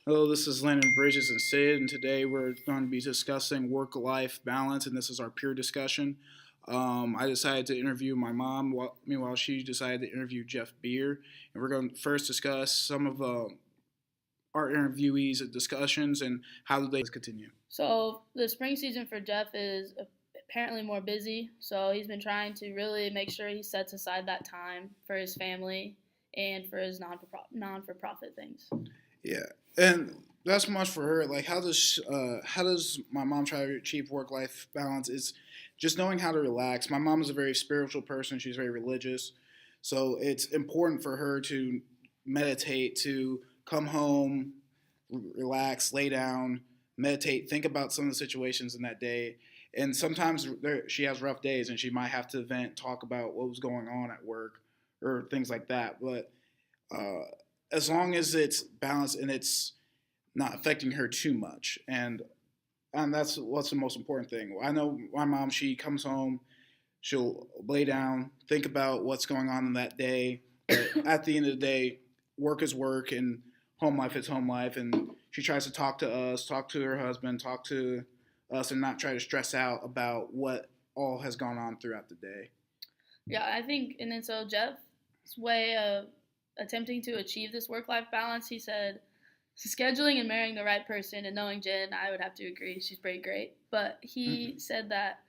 Hello, this is Landon Bridges and Sid, and today we're going to be discussing work-life balance, and this is our peer discussion. I decided to interview my mom, meanwhile she decided to interview Jeff Beer, and we're going to first discuss some of our interviewees' discussions and how do they continue. So the spring season for Jeff is apparently more busy. So he's been trying to really make sure he sets aside that time for his family and for his non for profit things. Yeah, and that's much for her. Like, how does my mom try to achieve work-life balance? Is just knowing how to relax. My mom is a very spiritual person. She's very religious, so it's important for her to meditate, to come home, relax, lay down, meditate, think about some of the situations in that day. And sometimes she has rough days, and she might have to vent, talk about what was going on at work, or things like that. But uh, as long as it's balanced and it's not affecting her too much, and that's what's the most important thing. I know my mom; she comes home, she'll lay down, think about what's going on in that day. But at the end of the day, work is work, and home life is home life. And she tries to talk to us, talk to her husband, talk to us, and not try to stress out about what all has gone on throughout the day. Yeah, I think, and then so Jeff's way of attempting to achieve this work life balance, he said, scheduling and marrying the right person and knowing Jen, I would have to agree, she's pretty great. But he Mm-hmm. said that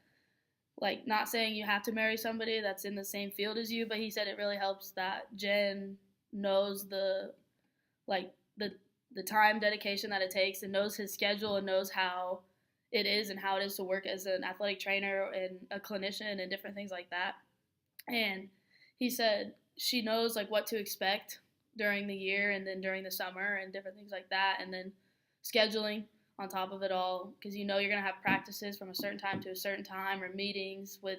like not saying you have to marry somebody that's in the same field as you, but he said it really helps that Jen knows like the the time dedication that it takes and knows his schedule and knows how it is and how it is to work as an athletic trainer and a clinician and different things like that. And he said she knows like what to expect during the year and then during the summer and different things like that, and then scheduling on top of it all because you know you're going to have practices from a certain time to a certain time or meetings with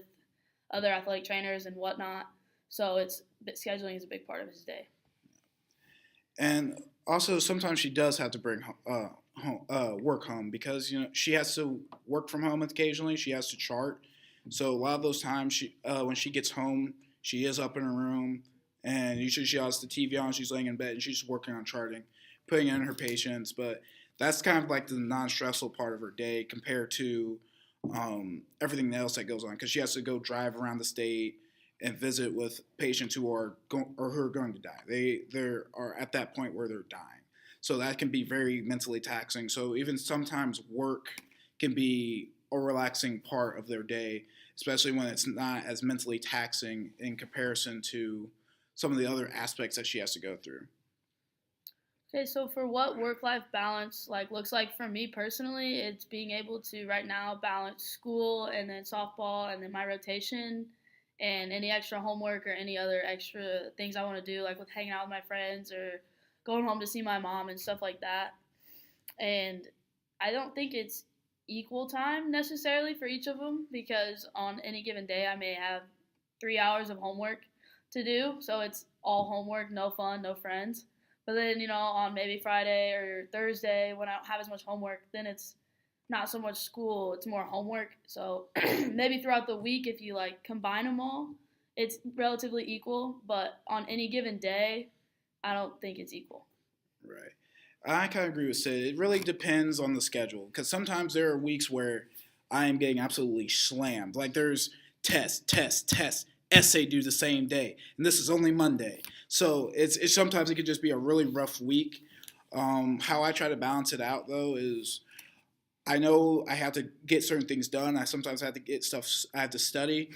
other athletic trainers and whatnot. So it's scheduling is a big part of his day. And also, sometimes she does have to bring work home because she has to work from home occasionally. She has to chart, so a lot of those times when she gets home, she is up in her room, and usually she has the TV on. She's laying in bed and she's just working on charting, putting in her patients. But that's kind of like the non-stressful part of her day compared to everything else that goes on because she has to go drive around the state and visit with patients who are or who are going to die. They are at that point where they're dying. So that can be very mentally taxing. So even sometimes work can be a relaxing part of their day, especially when it's not as mentally taxing in comparison to some of the other aspects that she has to go through. Okay, so for what work-life balance like looks like for me personally, it's being able to right now balance school and then softball and then my rotation and any extra homework or any other extra things I want to do, like with hanging out with my friends or going home to see my mom and stuff like that. And I don't think it's equal time necessarily for each of them because on any given day I may have 3 hours of homework to do, so it's all homework, no fun, no friends. But then on maybe Friday or Thursday when I don't have as much homework, then it's not so much school, it's more homework. So maybe throughout the week, if you like combine them all, it's relatively equal. But on any given day, I don't think it's equal. Right. I kind of agree with Sid. It really depends on the schedule because sometimes there are weeks where I am getting absolutely slammed. Like there's test, essay due the same day, and this is only Monday. So it's sometimes it could just be a really rough week. How I try to balance it out though is I know I have to get certain things done. I sometimes have to get stuff I have to study,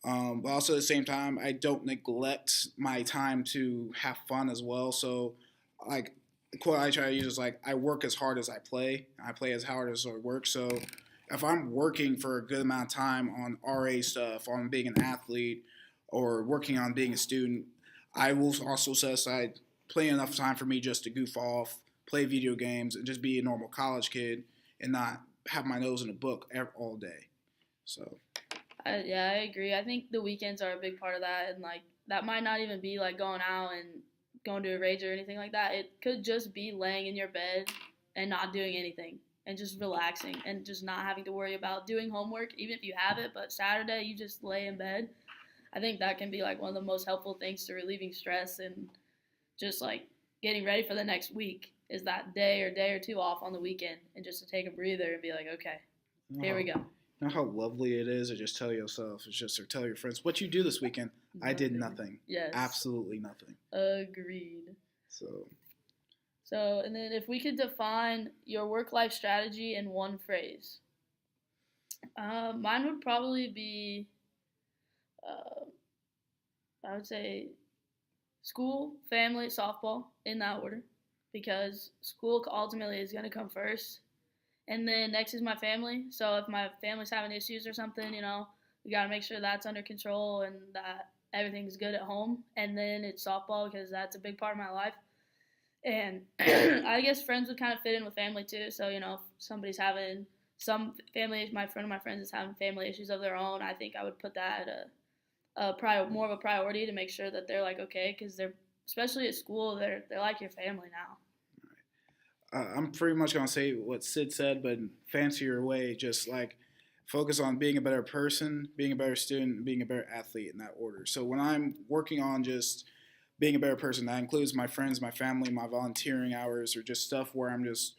but also at the same time I don't neglect my time to have fun as well. So like the quote I try to use is like I work as hard as I play. I play as hard as I work. So if I'm working for a good amount of time on RA stuff, on being an athlete, or working on being a student, I will also set aside plenty enough time for me just to goof off, play video games, and just be a normal college kid and not have my nose in a book all day. So Yeah, I agree. I think the weekends are a big part of that, and like that might not even be like going out and going to a rage or anything like that. It could just be laying in your bed and not doing anything and just relaxing and just not having to worry about doing homework, even if you have it. But Saturday, you just lay in bed. I think that can be like one of the most helpful things to relieving stress and just like getting ready for the next week. is that day or two off on the weekend and just to take a breather and be like, okay, You know here we go. you know how lovely it is to just tell yourself, it's just or tell your friends what you do this weekend. I did nothing. Yes. Absolutely nothing. Agreed. So And then if we could define your work-life strategy in one phrase, mine would probably be, uh, I would say, school, family, softball in that order, because school ultimately is going to come first, and then next is my family. So if my family's having issues or something, we got to make sure that's under control and that everything's good at home. And then it's softball because that's a big part of my life. And I guess friends would kind of fit in with family too. So, if somebody's having some family, my friend of my friends is having family issues of their own, I think I would put that at more of a priority to make sure that they're like okay, because they're, especially at school, they're like your family now. I'm pretty much gonna say what Sid said, but in fancier way. Just like focus on being a better person, being a better student, and being a better athlete in that order. So when I'm working on just being a better person, that includes my friends, my family, my volunteering hours, or just stuff where I'm just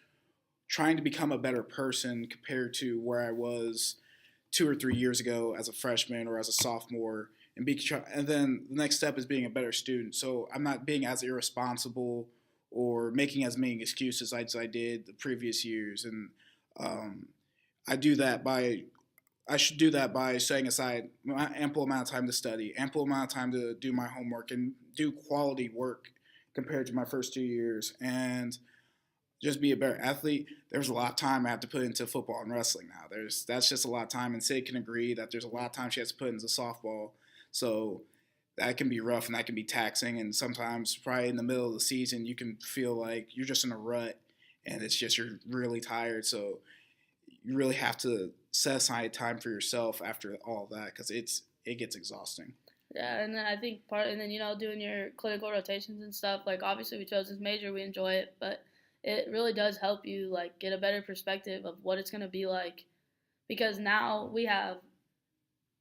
trying to become a better person compared to where I was 2 or 3 years ago as a freshman or as a sophomore, and then the next step is being a better student. So I'm not being as irresponsible or making as many excuses as I did the previous years, and um, I do that by I should do that by setting aside ample amount of time to study, ample amount of time to do my homework, and do quality work compared to my first 2 years, and just be a better athlete. There's a lot of time I have to put into football and wrestling now. That's just a lot of time, and Sid can agree that there's a lot of time she has to put into softball. So that can be rough and that can be taxing. And sometimes, probably in the middle of the season, you can feel like you're just in a rut, and it's just you're really tired. So you really have to set aside time for yourself after all of that, because it gets exhausting. Yeah, and then I think and then doing your clinical rotations and stuff. Like obviously we chose this major, we enjoy it, but it really does help you like get a better perspective of what it's gonna be like, because now we have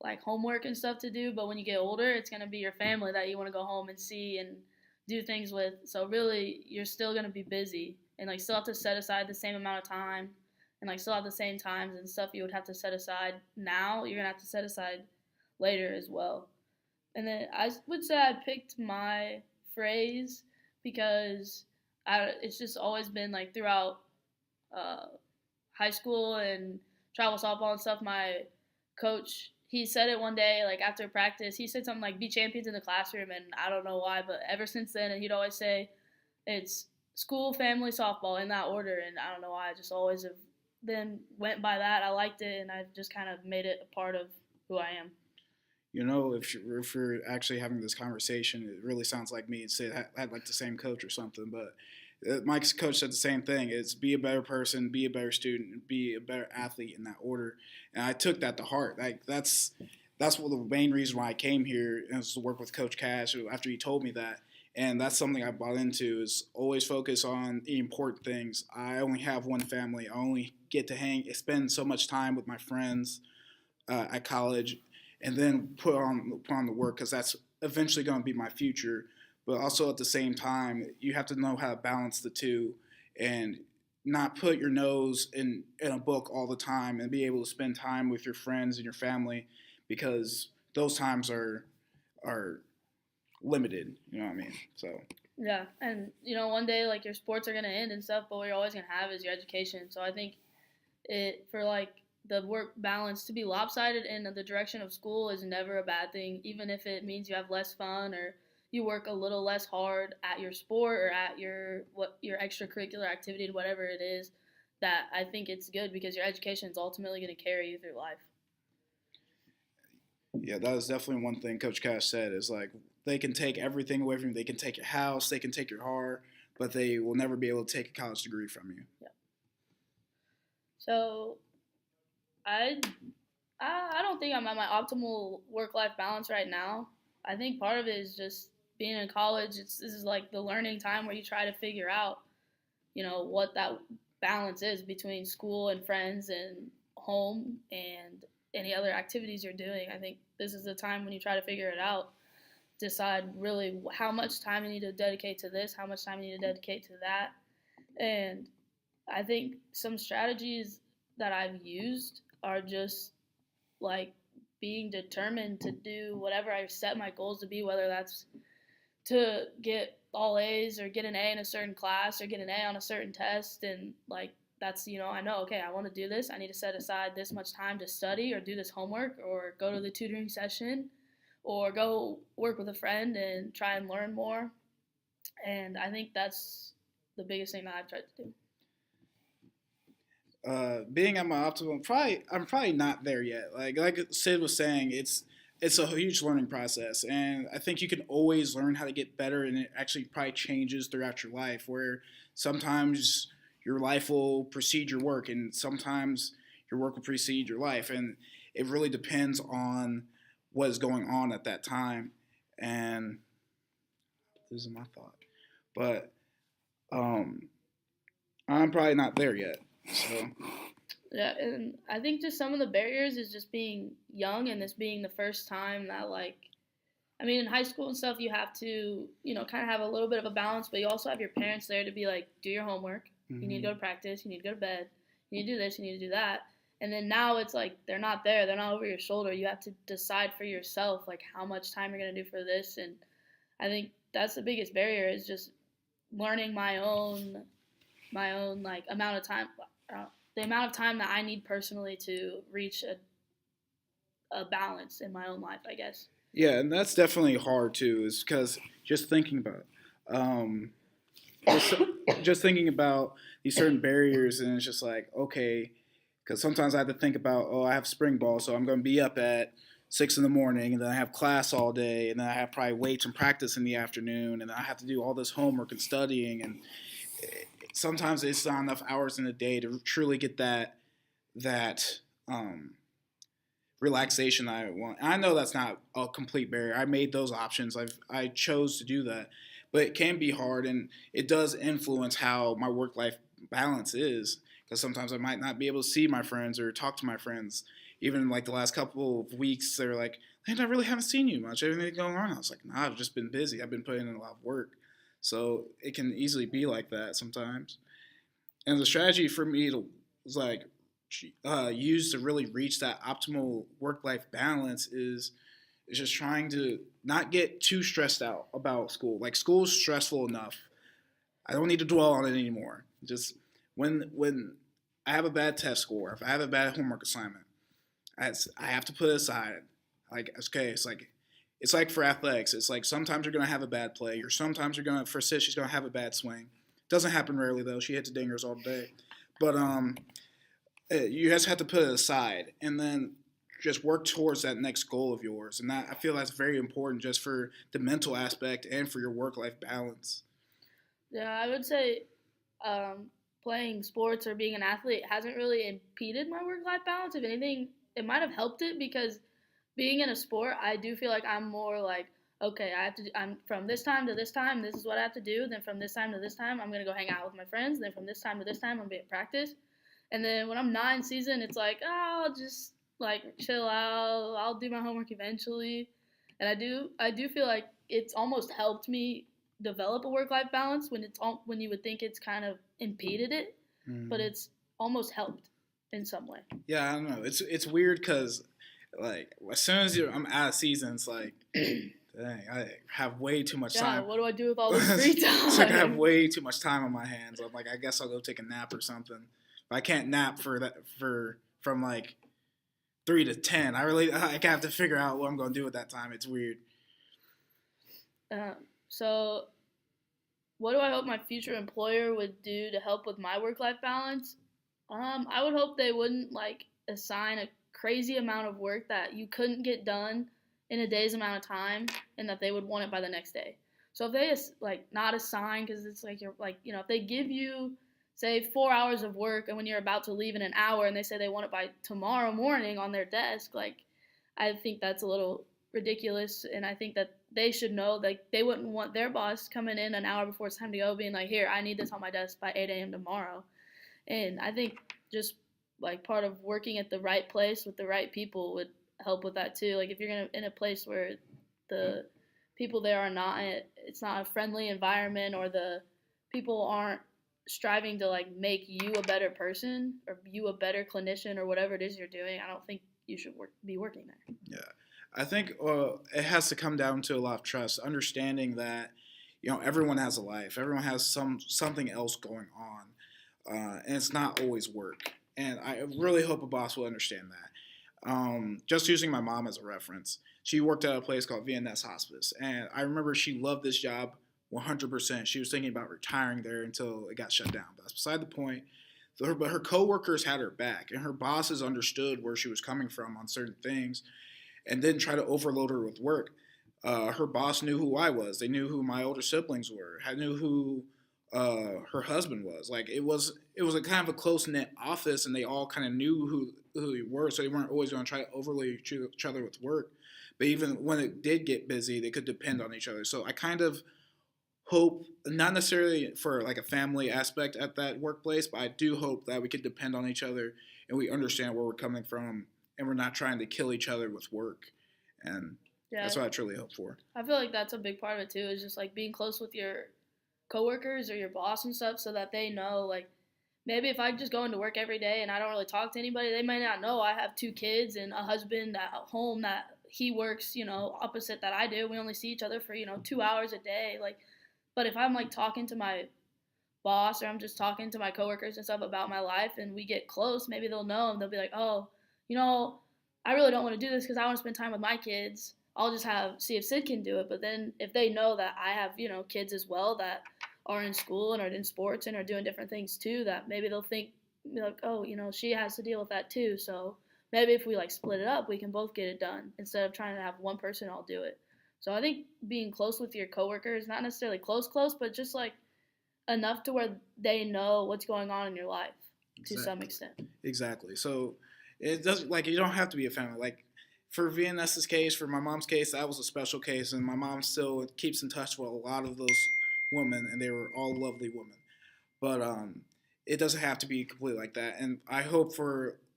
like homework and stuff to do, but when you get older, it's gonna be your family that you want to go home and see and do things with. So really, you're still gonna be busy and like still have to set aside the same amount of time and like still have the same times and stuff you would have to set aside now. You're gonna have to set aside later as well. And then I would say I picked my phrase because it's just always been like throughout uh, high school and travel softball and stuff. My coach, he said it one day, like after practice, he said something like "be champions in the classroom," and I don't know why, but ever since then, and he'd always say it's school, family, softball in that order, and I don't know why, I just always have then went by that. I liked it, and I've just kind of made it a part of who I am. If you're actually having this conversation, it really sounds like me and Sid had like the same coach or something. But Mike's coach said the same thing: "It's be a better person, be a better student, be a better athlete in that order." And I took that to heart. Like that's one of the main reason why I came here is to work with Coach Cash after he told me that. And that's something I bought into: is always focus on the important things. I only have one family. I only get to spend so much time with my friends at college, and then put on the work, because that's eventually going to be my future. But also at the same time, you have to know how to balance the two, and not put your nose in a book all the time, and be able to spend time with your friends and your family, because those times are limited. You know what I mean? So Yeah, and one day like your sports are gonna end and stuff, but what you're always gonna have is your education. So I think it for like the work balance to be lopsided in the direction of school is never a bad thing, even if it means you have less fun or you work a little less hard at your sport or at your extracurricular activity, whatever it is. That I think it's good because your education is ultimately going to carry you through life. yeah, that is definitely one thing Coach Cash said, is like they can take everything away from you. They can take your house, they can take your heart, but they will never be able to take a college degree from you. Yeah. So I don't think I'm at my optimal work-life balance right now. I think part of it is just being in college. This is like the learning time where you try to figure out, what that balance is between school and friends and home and any other activities you're doing. I think this is the time when you try to figure it out. Decide really how much time you need to dedicate to this, how much time you need to dedicate to that, And I think some strategies that I've used are just like being determined to do whatever I set my goals to be, whether that's to get all A's or get an A in a certain class or get an A on a certain test. And like, that's, I know, okay, I want to do this. I need to set aside this much time to study or do this homework or go to the tutoring session or go work with a friend and try and learn more. And I think that's the biggest thing that I've tried to do. Being at my optimum, I'm probably not there yet. Like Sid was saying, it's a huge learning process, and I think you can always learn how to get better, and it actually probably changes throughout your life. Where sometimes your life will precede your work, and sometimes your work will precede your life, and it really depends on what is going on at that time. And this is my thought, but um, I'm probably not there yet. So Yeah, and I think just some of the barriers is just being young and this being the first time that like I mean in high school and stuff you have to, kind of have a little bit of a balance, but you also have your parents there to be like, do your homework. You need to mm-hmm. go to practice, you need to go to bed, you need to do this, you need to do that. And then now it's like they're not there, they're not over your shoulder. You have to decide for yourself like how much time you're going to do for this. And I think that's the biggest barrier is just learning my own like amount of time, the amount of time that I need personally to reach a balance in my own life, I guess. Yeah, and that's definitely hard too. Is because just thinking about um, just, just thinking about these certain barriers, and it's just like okay, because sometimes I have to think about I have spring ball, so I'm going to be up at 6 in the morning, and then I have class all day, and then I have probably weights and practice in the afternoon, and I have to do all this homework and studying, and sometimes it's not enough hours in a day to truly get that relaxation I want. I know that's not a complete barrier. I made those options. I chose to do that, but it can be hard, and it does influence how my work life balance is. Because sometimes I might not be able to see my friends or talk to my friends. Even like the last couple of weeks, they're like, "Man, I really haven't seen you much. Anything going on?" I was like, "Nah, I've just been busy. I've been putting in a lot of work." So it can easily be like that sometimes. And the strategy for me to like use to really reach that optimal work life balance is just trying to not get too stressed out about school. Like school is stressful enough. I don't need to dwell on it anymore. Just when I have a bad test score, if I have a bad homework assignment, I have to put it aside. Like okay, it's like for athletics. It's like sometimes you're gonna have a bad play, or sometimes you're gonna for Sid, she's gonna have a bad swing. Doesn't happen rarely though. She hits dingers all day, but you just have to put it aside and then just work towards that next goal of yours. And that I feel that's very important just for the mental aspect and for your work life balance. Yeah, I would say um, playing sports or being an athlete hasn't really impeded my work life balance. If anything, it might have helped it because being in a sport, I do feel like I'm more like, okay, I'm from this time to this time, this is what I have to do. Then from this time to this time, I'm going to go hang out with my friends. Then from this time to this time, I'm going to be at practice. And then when I'm not in season, it's like, oh, I'll just like chill out. I'll do my homework eventually. And I do feel like it's almost helped me develop a work life balance when when you would think it's kind of impeded it, but Mm. it's almost helped in some way. Yeah, I don't know. It's weird because like as soon as I'm out of season, it's like, dang, I have way too much Yeah, time. what do I do with all this free It's like I have time? way too much time on my hands. I'm like, I guess I'll go take a nap or something. If I can't nap for that for from like 3 to 10, I have to figure out what I'm gonna do at that time. It's weird. So, what do I hope my future employer would do to help with my work life balance? I would hope they wouldn't like assign a crazy amount of work that you couldn't get done in a day's amount of time, and that they would want it by the next day. So if they like not assign, because it's like you're like if they give you say 4 hours of work, and when you're about to leave in an hour, and they say they want it by tomorrow morning on their desk, like I think that's a little ridiculous, and I think that they should know like they wouldn't want their boss coming in an hour before it's time to go, being like, "Here, I need this on my desk by 8 a.m. tomorrow." And I think just like part of working at the right place with the right people would help with that too. Like if you're gonna in a place where the people there are not, it's not a friendly environment, or the people aren't striving to like make you a better person or you a better clinician or whatever it is you're doing, I don't think you should be working there. Yeah, I think it has to come down to a lot of trust, understanding that everyone has a life, everyone has something else going on, and it's not always work. And I really hope a boss will understand that. Just using my mom as a reference, she worked at a place called VNS Hospice, and I remember she loved this job 100%. She was thinking about retiring there until it got shut down. But that's beside the point. But her coworkers had her back, and her bosses understood where she was coming from on certain things, and didn't try to overload her with work. Her boss knew who I was. They knew who my older siblings were. I knew who her husband was. Like it was a kind of a close knit office, and they all kind of knew who they were. So they weren't always going to try to overload each other with work. But even when it did get busy, they could depend on each other. So I kind of hope, not necessarily for like a family aspect at that workplace, but I do hope that we could depend on each other and we understand where we're coming from, and we're not trying to kill each other with work. And Yeah, that's what I truly hope for. I feel like that's a big part of it too. Is just like being close with your coworkers or your boss and stuff, so that they know like maybe if I just go into work every day and I don't really talk to anybody, they might not know I have 2 kids and a husband at home that he works, opposite that I do. We only see each other for 2 hours a day, like. But if I'm like talking to my boss or I'm just talking to my coworkers and stuff about my life and we get close, maybe they'll know and they'll be like, oh, I really don't want to do this because I want to spend time with my kids. I'll just see if Sid can do it. But then if they know that I have, kids as well that are in school and are in sports and are doing different things too, that maybe they'll think like, oh, she has to deal with that too. So maybe if we like split it up, we can both get it done instead of trying to have one person all do it. So I think being close with your coworkers, not necessarily close, but just like enough to where they know what's going on in your life to some extent. Exactly. So it doesn't, like, you don't have to be a family. Like for VNS's case, for my mom's case, that was a special case, and my mom still keeps in touch with a lot of those women, and they were all lovely women. But it doesn't have to be completely like that. And I hope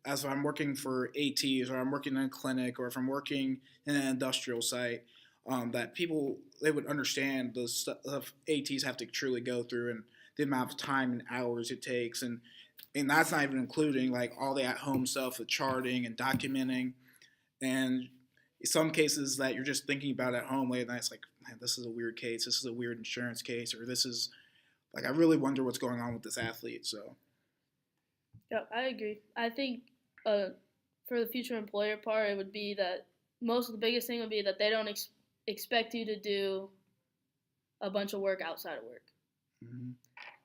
as I'm working for ATs, or I'm working in a clinic, or if I'm working in an industrial site, that they would understand the stuff ATs have to truly go through, and the amount of time and hours it takes, and that's not even including like all the at-home stuff, the charting and documenting, and some cases that you're just thinking about at home late at night. It's like, man, this is a weird case. This is a weird insurance case, or this is like, I really wonder what's going on with this athlete. So, yeah, I agree. I think for the future employer part, it would be that most of the biggest thing would be that they don't expect you to do a bunch of work outside of work. Mm-hmm.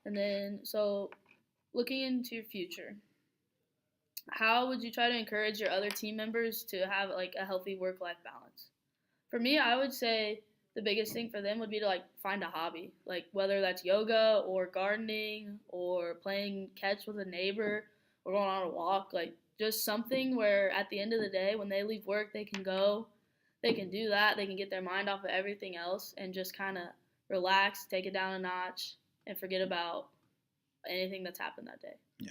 And then, so looking into your future, how would you try to encourage your other team members to have like a healthy work-life balance? For me, I would say the biggest thing for them would be to like find a hobby, like whether that's yoga or gardening or playing catch with a neighbor or going on a walk, like just something where at the end of the day when they leave work they can do that, they can get their mind off of everything else and just kind of relax, take it down a notch, and forget about anything that's happened that day. Yeah.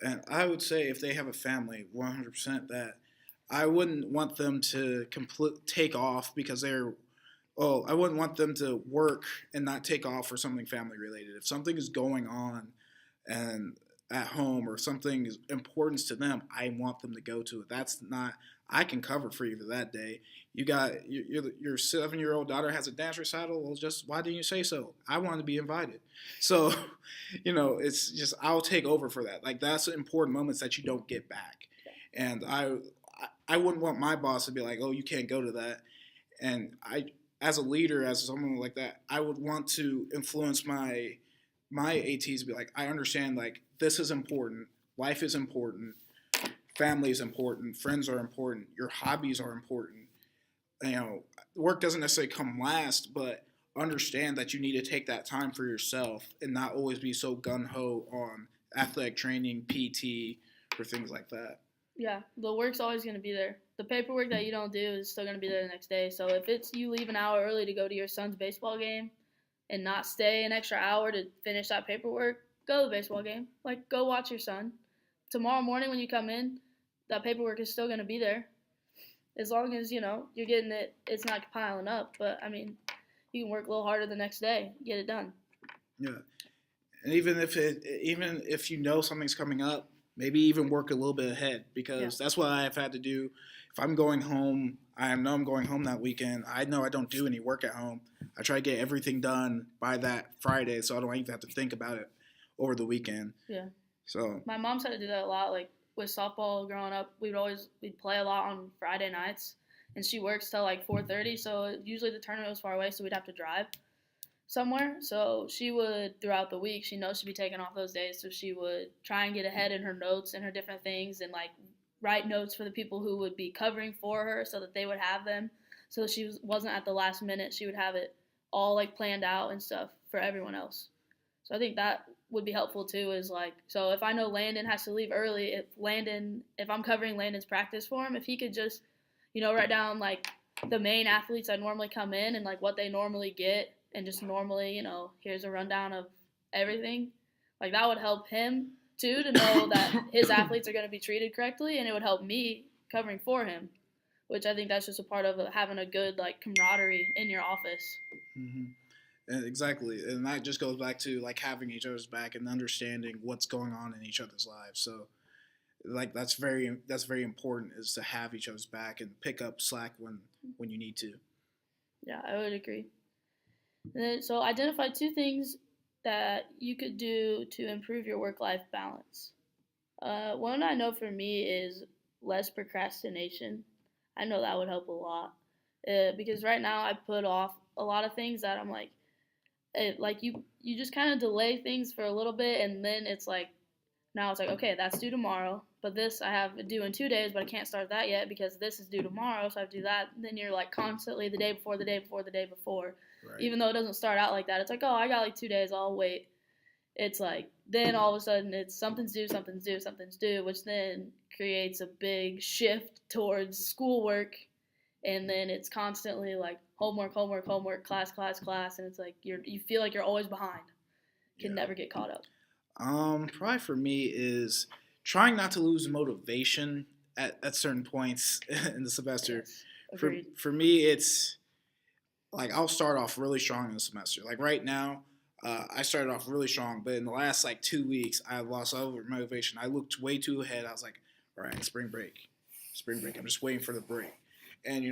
And I would say if they have a family, 100%, that I wouldn't want them to take off because I wouldn't want them to work and not take off for something family related. If something is going on and at home or something is importance to them, I want them to go to it. That's not, I can cover for you for that day. You got your 7-year-old daughter has a dance recital. Well, just why didn't you say so? I wanted to be invited. So, it's just, I'll take over for that. Like, that's important moments that you don't get back. And I wouldn't want my boss to be like, oh, you can't go to that. And as a leader, as someone like that, I would want to influence my ATs to be like, I understand, like, this is important. Life is important. Family is important. Friends are important. Your hobbies are important. Work doesn't necessarily come last, but understand that you need to take that time for yourself and not always be so gun-ho on athletic training, PT, or things like that. Yeah, the work's always going to be there. The paperwork that you don't do is still going to be there the next day. So if it's you leave an hour early to go to your son's baseball game and not stay an extra hour to finish that paperwork, go to the baseball game. Like, go watch your son. Tomorrow morning when you come in, that paperwork is still going to be there. As long as, you're getting it, it's not piling up. But, I mean, you can work a little harder the next day, get it done. Yeah. And even if you know something's coming up, maybe even work a little bit ahead Yeah. because that's what I've had to do. If I'm going home, I know I'm going home that weekend. I know I don't do any work at home. I try to get everything done by that Friday, so I don't even have to think about it over the weekend. Yeah. So My mom's had to do that a lot. Like with softball growing up, we'd play a lot on Friday nights, and she works till like 4:30. So usually the tournament was far away, so we'd have to drive somewhere. So she would throughout the week, she knows she'd be taking off those days, so she would try and get ahead in her notes and her different things, and like write notes for the people who would be covering for her, so that they would have them. So wasn't at the last minute. She would have it all like planned out and stuff for everyone else. So I think that would be helpful too. Is like, so if I know Landon has to leave early, if I'm covering Landon's practice for him, if he could just, write down like the main athletes that normally come in and like what they normally get, and just normally, here's a rundown of everything. Like that would help him too, to know that his athletes are going to be treated correctly, and it would help me covering for him, which I think that's just a part of having a good like camaraderie in your office. hmm and exactly, and that just goes back to like having each other's back and understanding what's going on in each other's lives. So like that's very important is to have each other's back and pick up slack when you need to. Yeah, I would agree. And then, so identify two things that you could do to improve your work-life balance. One I know for me is less procrastination. I know that would help a lot, because right now I put off a lot of things that I'm like, like you just kind of delay things for a little bit, and then it's like, now it's like, okay, that's due tomorrow, but this I have due in 2 days, but I can't start that yet because this is due tomorrow, so I have to do that. And then you're like constantly the day before, the day before, the day before, Right. even though it doesn't start out like that. It's like, oh, I got like 2 days, I'll wait. It's like, then all of a sudden it's something's due, something's due, something's due, which then creates a big shift towards schoolwork. And then it's constantly like homework, homework, homework, class, class, class, and it's like you feel like you're always behind, can Yeah. never get caught up. Probably for me is trying not to lose motivation at certain points in the semester. Yes, For agreed. for me, it's like I'll start off really strong in the semester. Like right now, I started off really strong, but in the last like 2 weeks, I lost all of motivation. I looked way too ahead. I was like, all right, spring break, spring break. I'm just waiting for the break, and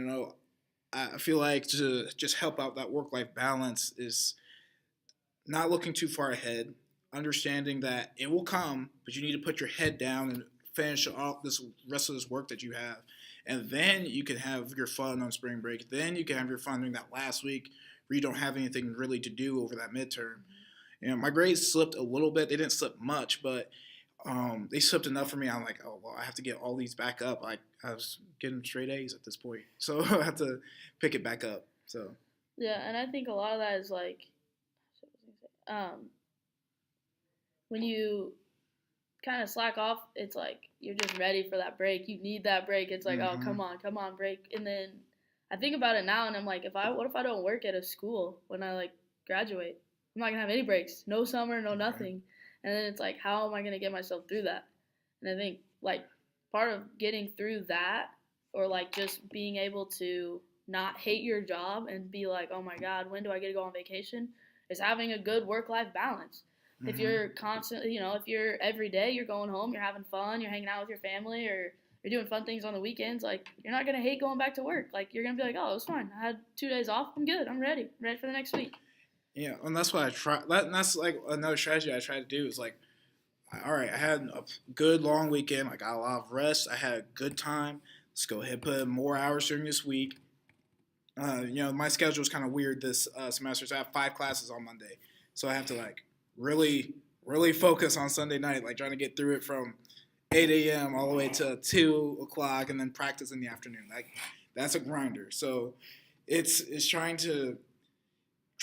I feel like to just help out that work life balance is not looking too far ahead, understanding that it will come, but you need to put your head down and finish all this rest of this work that you have. And then you can have your fun on spring break. Then you can have your fun during that last week where you don't have anything really to do over that midterm. My grades slipped a little bit. They didn't slip much, but they slipped enough for me. I'm like, oh, well, I have to get all these back up. I was getting straight A's at this point. So I have to pick it back up. So, Yeah, and I think a lot of that is like, um, when you kind of slack off, it's like you're just ready for that break. You need that break. It's like, oh, mm-hmm. come on, break. And then I think about it now, and I'm like, what if I don't work at a school when I like graduate? I'm not gonna have any breaks, no summer, no nothing. And then it's like, how am I gonna get myself through that? And I think like part of getting through that, or like just being able to not hate your job and be like, oh my God, when do I get to go on vacation? Is having a good work-life balance. Mm-hmm. If you're constantly, if you're every day, you're going home, you're having fun, you're hanging out with your family, or you're doing fun things on the weekends, like you're not gonna hate going back to work. Like you're gonna be like, oh, it's fine. I had 2 days off. I'm good. I'm ready for the next week. Yeah, and that's what I try. That's like another strategy I try to do is like, all right, I had a good long weekend. I got a lot of rest. I had a good time. Let's go ahead and put in more hours during this week. My schedule is kind of weird this semester, so I have 5 classes on Monday, so I have to like really, really focus on Sunday night, like trying to get through it from 8 a.m. all the way to 2 o'clock, and then practice in the afternoon. Like that's a grinder. So it's trying to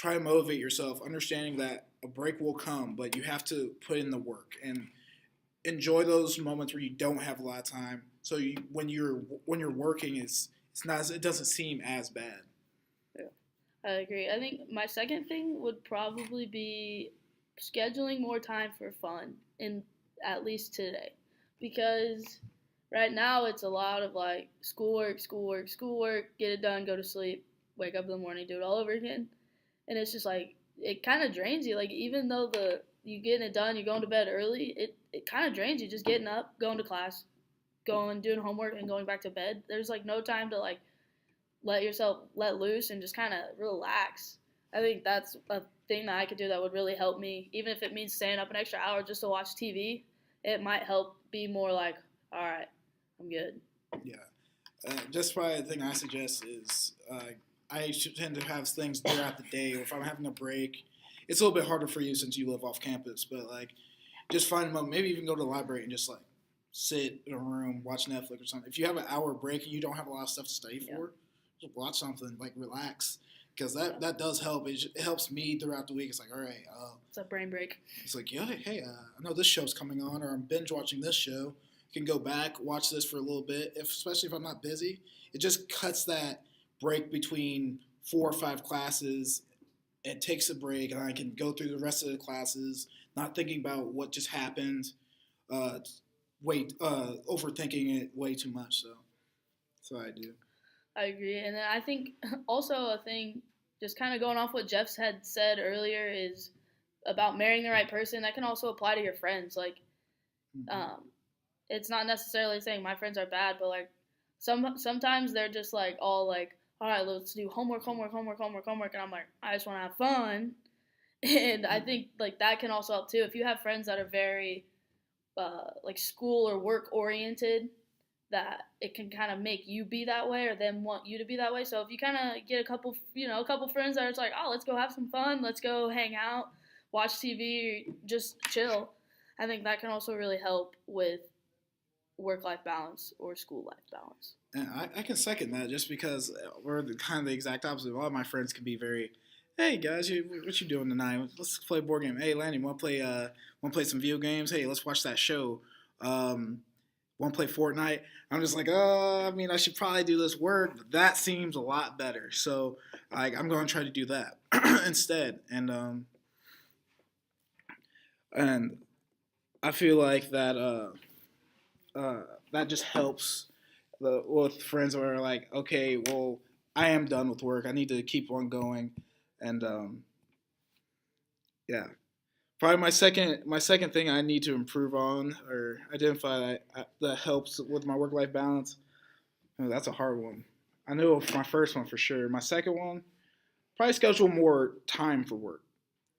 motivate yourself, understanding that a break will come, but you have to put in the work and enjoy those moments where you don't have a lot of time. So when you're working, it doesn't seem as bad. Yeah, I agree. I think my second thing would probably be scheduling more time for fun in at least today, because right now it's a lot of like schoolwork, schoolwork, schoolwork, get it done, go to sleep, wake up in the morning, do it all over again. And it's just like it kind of drains you. Like even though you getting it done, you're going to bed early, it kind of drains you just getting up, going to class, going, doing homework, and going back to bed. There's like no time to like let yourself let loose and just kind of relax. I think that's a thing that I could do that would really help me, even if it means staying up an extra hour just to watch TV. It might help be more like, all right, I'm good. Yeah. Just probably the thing I suggest is I should tend to have things throughout the day. Or if I'm having a break, it's a little bit harder for you since you live off campus. But like, just find a moment. Maybe even go to the library and just like sit in a room, watch Netflix or something. If you have an hour break and you don't have a lot of stuff to study for, just watch something. Like relax, because that does help. It helps me throughout the week. It's like, all right, it's a brain break. it's like, yeah, hey, I know this show's coming on, or I'm binge watching this show. Can go back, watch this for a little bit, especially if I'm not busy. It just cuts that break between 4 or 5 classes. It takes a break, and I can go through the rest of the classes, not thinking about what just happened, uh, overthinking it way too much. So that's what I do. I agree. And then I think also a thing, just kind of going off what Jeff had said earlier, is about marrying the right person. That can also apply to your friends. Like, um, it's not necessarily saying my friends are bad, but like sometimes they're just like all like, all right, let's do homework, and I'm like, I just want to have fun. And I think like that can also help too. If you have friends that are very like school or work oriented, that it can kind of make you be that way or them want you to be that way. So if you kind of get a couple friends that are just like, oh, let's go have some fun, let's go hang out, watch TV, just chill. I think that can also really help with work-life balance or school-life balance. And I can second that just because we're kind of the exact opposite. A lot of my friends can be very, hey guys, what you doing tonight? Let's play a board game. Hey Lanny, want to play some video games? Hey, let's watch that show. Want to play Fortnite? I'm just like, I mean, I should probably do this work, but that seems a lot better. So I'm going to try to do that instead. And I feel like that just helps with friends who are like, okay, well, I am done with work. I need to keep on going, and yeah. Probably my second thing I need to improve on or identify that helps with my work life balance. Oh, that's a hard one. I know my first one for sure. My second one, probably schedule more time for work.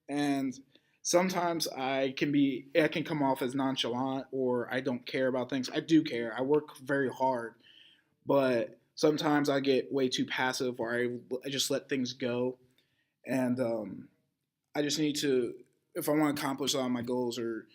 And sometimes I can come off as nonchalant or I don't care about things. I do care. I work very hard, but sometimes I get way too passive or I just let things go. And I just need to, if I want to accomplish all my goals or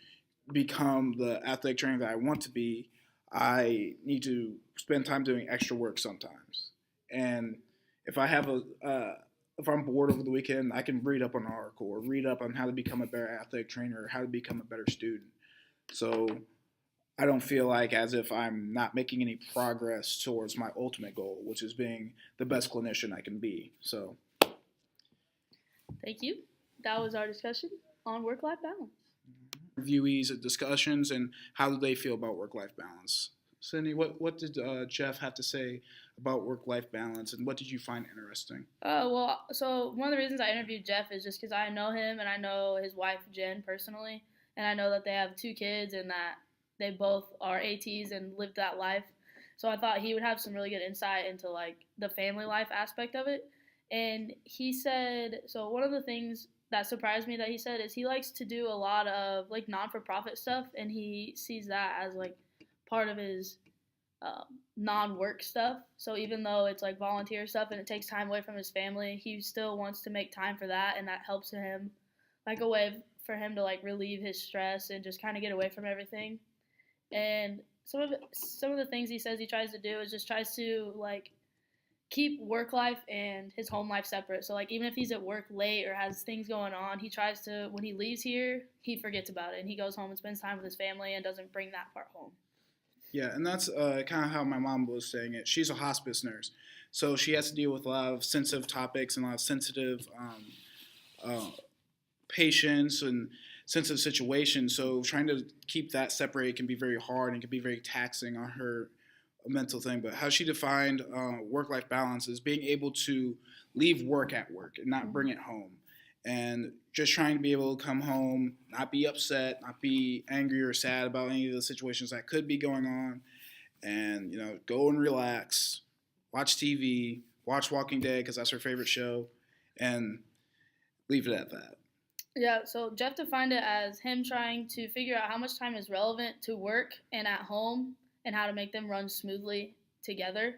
become the athletic trainer that I want to be, I need to spend time doing extra work sometimes. And if I have if I'm bored over the weekend, I can read up on an article or read up on how to become a better athletic trainer or how to become a better student. So I don't feel like as if I'm not making any progress towards my ultimate goal, which is being the best clinician I can be. So Thank you. That was our discussion on work-life balance. Reviewees of discussions and how do they feel about work-life balance? Cindy, what did Jeff have to say about work-life balance, and what did you find interesting? Well, so one of the reasons I interviewed Jeff is just because I know him and I know his wife Jen personally, and I know that they have 2 kids and that they both are ATs and lived that life. So I thought he would have some really good insight into like the family life aspect of it. And he said, so one of the things that surprised me that he said is he likes to do a lot of like non-for-profit stuff, and he sees that as like part of his non-work stuff. So even though it's like volunteer stuff and it takes time away from his family, he still wants to make time for that, and that helps him like a way for him to like relieve his stress and just kind of get away from everything. And some of the things he says he tries to do is just tries to like keep work life and his home life separate. So like even if he's at work late or has things going on, he tries to, when he leaves here, he forgets about it and he goes home and spends time with his family and doesn't bring that part home. Yeah, and that's kind of how my mom was saying it. She's a hospice nurse, so she has to deal with a lot of sensitive topics and a lot of sensitive uh, patients and sensitive situations. So trying to keep that separated can be very hard and can be very taxing on her mental thing. But how she defined work-life balance is being able to leave work at work and not bring it home. and just trying to be able to come home, not be upset, not be angry or sad about any of the situations that could be going on, and go and relax, watch TV, watch Walking Dead because that's her favorite show, and leave it at that. Yeah, so Jeff defined it as him trying to figure out how much time is relevant to work and at home and how to make them run smoothly together.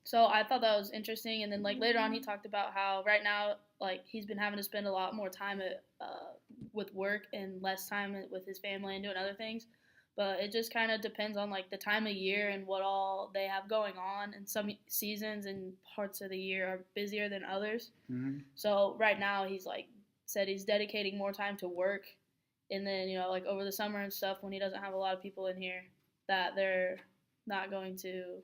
So I thought that was interesting. And then like later on, he talked about how right now like he's been having to spend a lot more time with work and less time with his family and doing other things. But it just kind of depends on like the time of year and what all they have going on. And some seasons and parts of the year are busier than others. Mm-hmm. So right now he's like said he's dedicating more time to work, and then like over the summer and stuff when he doesn't have a lot of people in here, that they're not going to